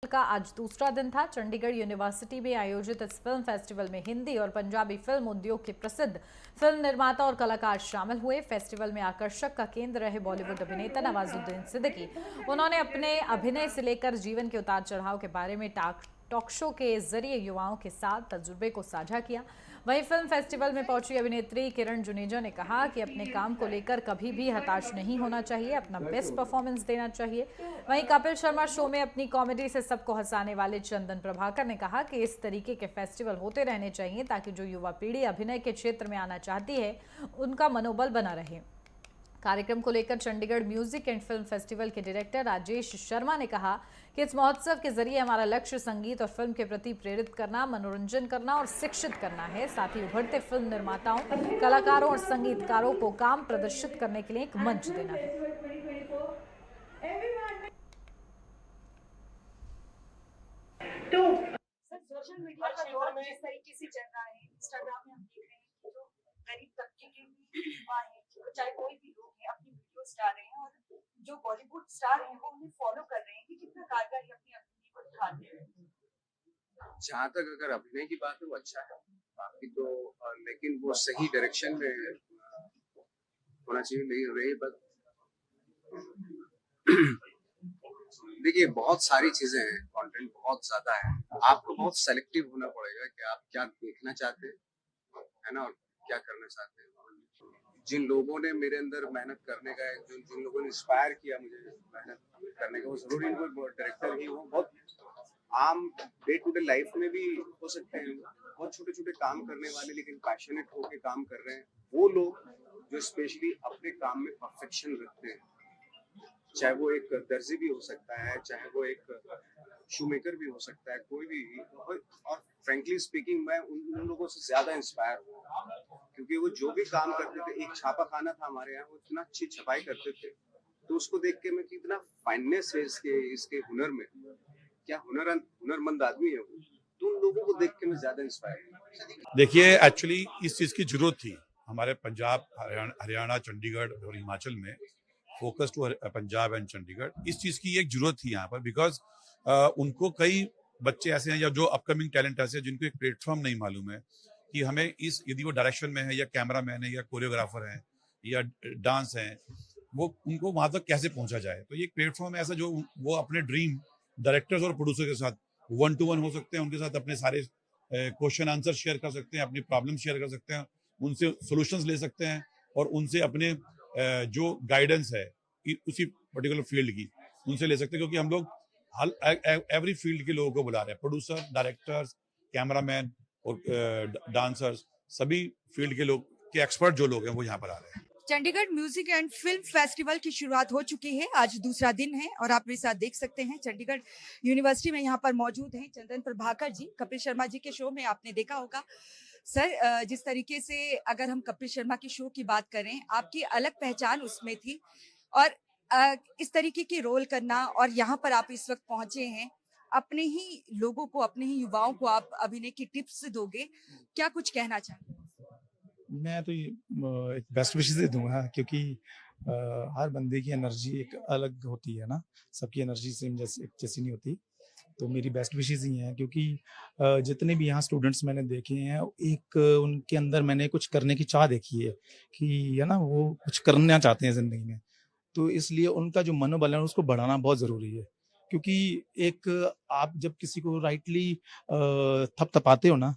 का आज दूसरा दिन था। चंडीगढ़ यूनिवर्सिटी में आयोजित इस फिल्म फेस्टिवल में हिंदी और पंजाबी फिल्म उद्योग के प्रसिद्ध फिल्म निर्माता और कलाकार शामिल हुए। फेस्टिवल में आकर्षक का केंद्र रहे बॉलीवुड अभिनेता नवाजुद्दीन सिद्दीकी। उन्होंने अपने अभिनय से लेकर जीवन के उतार चढ़ाव के बारे में टॉक शो के जरिए युवाओं के साथ तजुर्बे को साझा किया। वहीं फिल्म फेस्टिवल में पहुंची अभिनेत्री किरण जुनेजा ने कहा कि अपने काम को लेकर कभी भी हताश नहीं होना चाहिए, अपना बेस्ट परफॉर्मेंस देना चाहिए। वहीं कपिल शर्मा शो में अपनी कॉमेडी से सबको हंसाने वाले चंदन प्रभाकर ने कहा कि इस तरीके के फेस्टिवल होते रहने चाहिए ताकि जो युवा पीढ़ी अभिनय के क्षेत्र में आना चाहती है उनका मनोबल बना रहे। कार्यक्रम को लेकर Chandigarh music and film festival के डायरेक्टर राजेश शर्मा ने कहा कि इस महोत्सव के जरिए हमारा लक्ष्य संगीत और फिल्म के प्रति प्रेरित करना, मनोरंजन करना और शिक्षित करना है। साथ ही उभरते फिल्म निर्माताओं, कलाकारों और संगीतकारों को काम प्रदर्शित करने के लिए एक मंच देना है। तो सोशल मीडिया का दौर जिस तरीके से चल रहा है, इंस्टाग्राम में हम देख रहे हैं कि जो गरीब तबके के भी युवा हैं, चाहे कोई भी लोग हैं, अपनी वीडियोस डाल रहे हैं और जो बॉलीवुड स्टार हैं वो उन्हें फॉलो कर रहे हैं कि कितना कारगर ये अपनी अभिनय को दिखाते हैं। जहाँ तक अगर अभिनय की बात है वो अच्छा है, बाकी तो लेकिन वो सही डायरेक्शन में होना चाहिए। नहीं रही बात, देखिए बहुत सारी चीजें हैं, कंटेंट बहुत ज्यादा है, आपको बहुत सेलेक्टिव होना पड़ेगा कि आप क्या देखना चाहते हैं, है ना, और क्या करना चाहते हैं। जिन लोगों ने मेरे अंदर मेहनत करने का, जिन लोगों ने इंस्पायर किया मुझे मेहनत करने का, वो जरूरी कोई डायरेक्टर ही हो, बहुत आम डे टू डे लाइफ में भी हो सकते हैं, बहुत छोटे छोटे काम करने वाले लेकिन पैशनेट होके काम कर रहे हैं वो लोग, जो स्पेशली अपने काम में परफेक्शन रखते हैं। चाहे वो एक दर्जी भी हो सकता है, चाहे वो एक शूमेकर भी हो सकता है, कोई भी। और फ्रेंकली स्पीकिंग मैं उन लोगों से ज्यादा इंस्पायर हूँ, क्योंकि वो जो भी काम करते थे, एक छापा खाना था हमारे यहाँ, वो इतना अच्छी छपाई करते थे, तो उसको देख के मैं कितना फाइननेस है इसके हुनर में, क्या हुनरमंद आदमी है वो, तो उन लोगों को देख के मैं ज्यादा इंस्पायर हूँ। देखिए, एक्चुअली इस चीज़ की जरूरत थी। हमारे पंजाब, हरियाणा, चंडीगढ़ और हिमाचल में focus to Punjab and Chandigarh, इस चीज़ की एक जरूरत थी यहाँ पर, बिकॉज उनको कई बच्चे ऐसे हैं या जो अपकमिंग टैलेंट ऐसे हैं जिनको एक प्लेटफॉर्म नहीं मालूम है कि हमें इस, यदि वो डायरेक्शन में है या कैमरा मैन है या कोरियोग्राफर है या डांस है, वो उनको वहां तक कैसे पहुंचा जाए। तो ये एक प्लेटफॉर्म है ऐसा जो वो अपने ड्रीम डायरेक्टर्स और प्रोड्यूसर के साथ 1-to-1 हो सकते हैं, उनके साथ अपने सारे क्वेश्चन आंसर शेयर कर सकते हैं, अपनी प्रॉब्लम शेयर कर सकते हैं, उनसे सॉल्यूशंस ले सकते हैं और उनसे अपने जो गाइडेंस है उसी पर्टिकुलर फील्ड की उनसे ले सकते हैं, क्योंकि हम लोग एवरी फील्ड के लोगों को बुला रहे हैं, प्रोड्यूसर, डायरेक्टर्स, कैमरामैन और डांसर्स, सभी फील्ड के लोग के एक्सपर्ट जो लोग हैं वो यहाँ पर आ रहे हैं। Chandigarh music and film festival की शुरुआत हो चुकी है, आज दूसरा दिन है और आप मेरे साथ देख सकते हैं चंडीगढ़ यूनिवर्सिटी में यहाँ पर मौजूद हैं चंदन प्रभाकर जी। कपिल शर्मा जी के शो में आपने देखा होगा सर, जिस तरीके से अगर हम कपिल शर्मा के शो की बात करें, आपकी अलग पहचान उसमें थी और इस तरीके के रोल करना और यहाँ पर आप इस वक्त पहुंचे हैं, अपने ही लोगों को, अपने ही युवाओं को आप अभिनय की टिप्स दोगे, क्या कुछ कहना चाहते हैं? मैं तो एक बेस्ट विशेस दे दूंगा, क्योंकि हर बंदे की एनर्जी एक अलग होती है ना, सबकी एनर्जी सेम जैसी नहीं होती। तो मेरी बेस्ट विशेस ही हैं, क्योंकि जितने भी यहाँ स्टूडेंट्स मैंने देखे हैं, एक उनके अंदर मैंने कुछ करने की चाह देखी है कि है ना, वो कुछ करना चाहते हैं ज़िंदगी में। तो इसलिए उनका जो मनोबल है उसको बढ़ाना बहुत ज़रूरी है, क्योंकि एक आप जब किसी को राइटली थपथपाते हो ना,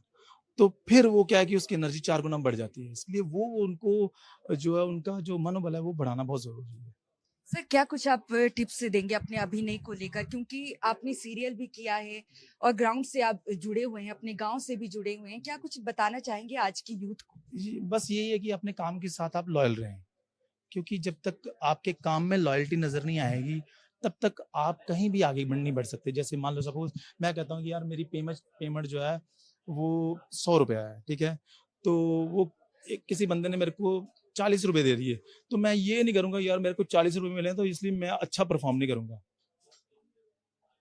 तो फिर वो क्या है कि उसकी एनर्जी 4 गुना बढ़ जाती है। इसलिए वो उनको जो है, उनका जो मनोबल है वो बढ़ाना बहुत ज़रूरी है। सर, क्या कुछ आप टिप्स देंगे अपने अभिनय को लेकर, क्योंकि आपने सीरियल भी किया है और ग्राउंड से आप जुड़े हुए हैं, अपने गांव से भी जुड़े हुए हैं, क्या कुछ बताना चाहेंगे आज की यूथ को? बस यही है कि अपने काम के साथ आप लॉयल रहें, क्योंकि जब तक आपके काम में लॉयल्टी नज़र नहीं आएगी, तब तक आप कहीं भी आगे नहीं बढ़ सकते। जैसे मान लो सपोज़ मैं कहता हूँ कि यार मेरी पेमेंट जो है वो 100 रुपया है, ठीक है? तो वो किसी बंदे ने मेरे को 40 रुपए दे दिए, तो मैं ये नहीं करूँगा यार मेरे को 40 रुपए मिले तो इसलिए मैं अच्छा परफॉर्म नहीं करूँगा।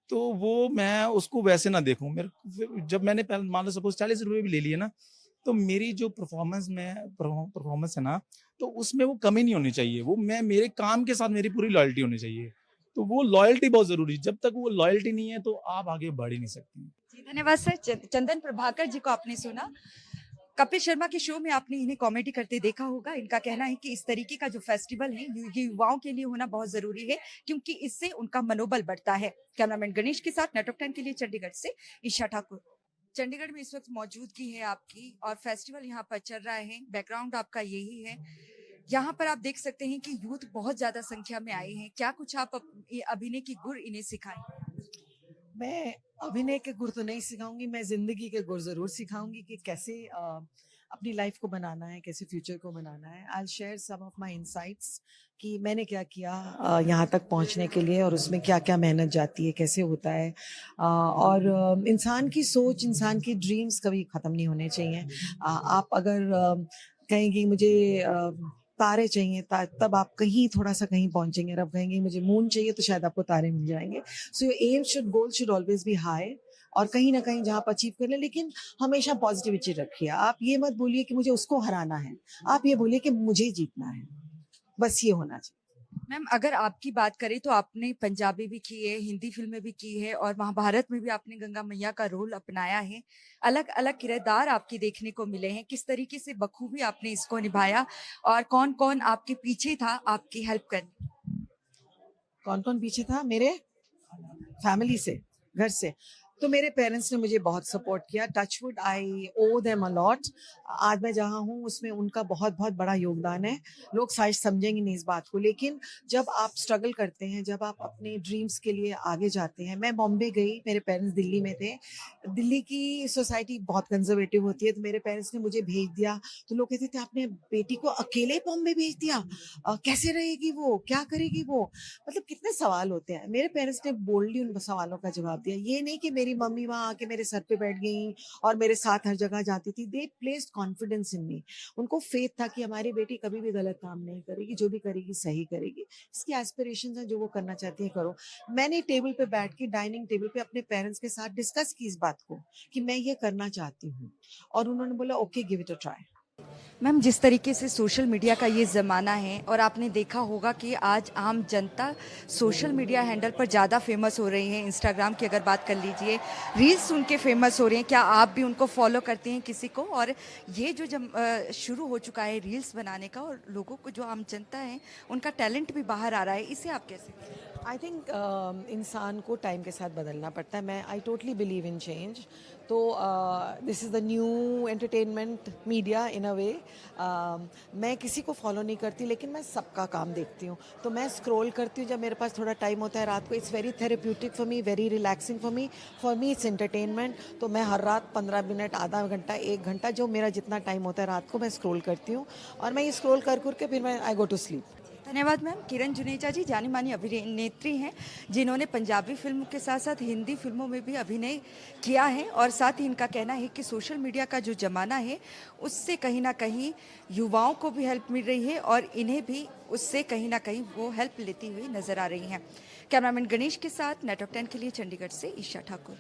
तो वो मैं उसको वैसे ना देखूँ। जब मैंने पहले मान लो सपोज़ 40 रुपए भी ले लिए ना, तो मेरी जो परफॉर्मेंस है ना, तो उसमें वो कमी नहीं होनी चाहिए। वो मैं मेरे काम के साथ मेरी पूरी लॉयल्टी होनी चाहिए। तो वो लॉयल्टी बहुत जरूरी है, जब तक वो लॉयल्टी नहीं है तो आप आगे बढ़ ही नहीं सकते। जी, धन्यवाद सर। चंदन प्रभाकर जी को आपने सुना। कपिल शर्मा के शो में आपने इन्हें कॉमेडी करते देखा होगा। इनका कहना है कि इस तरीके का जो फेस्टिवल है ये युवाओं के लिए होना बहुत जरूरी है, क्योंकि इससे उनका मनोबल बढ़ता है। कैमरामैन गणेश के साथ नेटवर्क 10 के लिए चंडीगढ़ से ईशा ठाकुर। चंडीगढ़ में इस वक्त मौजूदगी है आपकी और फेस्टिवल यहाँ पर चल रहा है। बैकग्राउंड आपका यही है। यहाँ पर आप देख सकते हैं कि यूथ बहुत ज्यादा संख्या में आए हैं। क्या कुछ आप ये अभिनय की गुर इन्हें सिखाएं? मैं अभिनय के गुर तो नहीं सिखाऊंगी, मैं जिंदगी के गुर जरूर सिखाऊंगी कि कैसे अपनी लाइफ को बनाना है, कैसे फ्यूचर को बनाना है। I share some of my insights कि मैंने क्या किया यहाँ तक पहुँचने के लिए, और उसमें क्या क्या मेहनत जाती है, कैसे होता है। और इंसान की सोच, इंसान की ड्रीम्स कभी ख़त्म नहीं होने चाहिए। आप अगर कहेंगे मुझे तारे चाहिए, तब आप कहीं थोड़ा सा कहीं पहुंचेंगे। और आप कहेंगे मुझे मून चाहिए, तो शायद आपको तारे मिल जाएंगे। So your aim should, goal should always be high, और कहीं ना कहीं जहाँ आप अचीव कर ले, लेकिन हमेशा पॉजिटिविटी रखिए। आप ये मत बोलिए कि मुझे उसको हराना है, आप ये बोलिए कि मुझे जीतना है। बस ये होना चाहिए। मैम, अगर आपकी बात करें तो आपने पंजाबी भी की है, हिंदी फिल्में भी की है और महाभारत में भी आपने गंगा मैया का रोल अपनाया है। अलग अलग किरदार आपके देखने को मिले हैं। किस तरीके से बखूबी आपने इसको निभाया और कौन कौन आपके पीछे था आपकी हेल्प करने? कौन कौन पीछे था? मेरे फैमिली से, घर से। तो मेरे पेरेंट्स ने मुझे बहुत सपोर्ट किया। Touchwood, I owe them a lot. आज मैं जहाँ हूँ उसमें उनका बहुत बहुत बड़ा योगदान है। लोग शायद समझेंगे नहीं इस बात को, लेकिन जब आप स्ट्रगल करते हैं, जब आप अपने ड्रीम्स के लिए आगे जाते हैं। मैं बॉम्बे गई, मेरे पेरेंट्स दिल्ली में थे। दिल्ली की सोसाइटी बहुत कंजर्वेटिव होती है, तो मेरे पेरेंट्स ने मुझे भेज दिया। तो लोग कहते थे आपने बेटी को अकेले बॉम्बे भेज दिया, कैसे रहेगी वो, क्या करेगी वो। मतलब कितने सवाल होते हैं। मेरे पेरेंट्स ने बोल्डली उन सवालों का जवाब दिया। ये नहीं कि मेरी मम्मी वहां आके मेरे सर पे बैठ गई और मेरे साथ हर जगह जाती थी। दे प्लेस्ड कॉन्फिडेंस इन मी। उनको फेथ था कि हमारी बेटी कभी भी गलत काम नहीं करेगी, जो भी करेगी सही करेगी। इसकी एस्पिरेशंस हैं, जो वो करना चाहती है करो। मैंने टेबल पे बैठ के, डाइनिंग टेबल पे अपने पेरेंट्स के साथ डिस्कस की इस बात को कि मैं ये करना चाहती हूँ, और उन्होंने बोला okay, give it a try. Ma'am, जिस तरीके से सोशल मीडिया का ये ज़माना है और आपने देखा होगा कि आज आम जनता सोशल मीडिया हैंडल पर ज़्यादा फेमस हो रही है। इंस्टाग्राम की अगर बात कर लीजिए, रील्स उनके फेमस हो रहे हैं। क्या आप भी उनको फॉलो करते हैं किसी को? और ये जो शुरू हो चुका है रील्स बनाने का, और लोगों को, जो आम जनता है, उनका टैलेंट भी बाहर आ रहा है, इसे आप कैसे? आई थिंक इंसान को टाइम के साथ बदलना पड़ता है। मैं I totally believe in change. तो this is the new entertainment media in a way. मैं किसी को फॉलो नहीं करती, लेकिन मैं सबका काम देखती हूँ। तो मैं स्क्रॉल करती हूँ जब मेरे पास थोड़ा टाइम होता है रात को। It's very therapeutic for me, very relaxing for me it's entertainment. तो मैं हर रात 15 मिनट, आधा घंटा, 1 घंटा, जो मेरा जितना टाइम होता है रात को, मैं स्क्रॉल करती हूँ। और मैं ये स्क्रॉल कर के फिर मैं आई गो टू स्लीप। धन्यवाद मैम। किरण जुनेजा जी जानी मानी अभिनेत्री हैं, जिन्होंने पंजाबी फिल्म के साथ साथ हिंदी फिल्मों में भी अभिनय किया है। और साथ ही इनका कहना है कि सोशल मीडिया का जो ज़माना है, उससे कहीं ना कहीं युवाओं को भी हेल्प मिल रही है और इन्हें भी उससे कहीं ना कहीं वो हेल्प लेती हुई नजर आ रही हैं। कैमरामैन गणेश के साथ नेटवर्क 10 के लिए चंडीगढ़ से ईशा ठाकुर।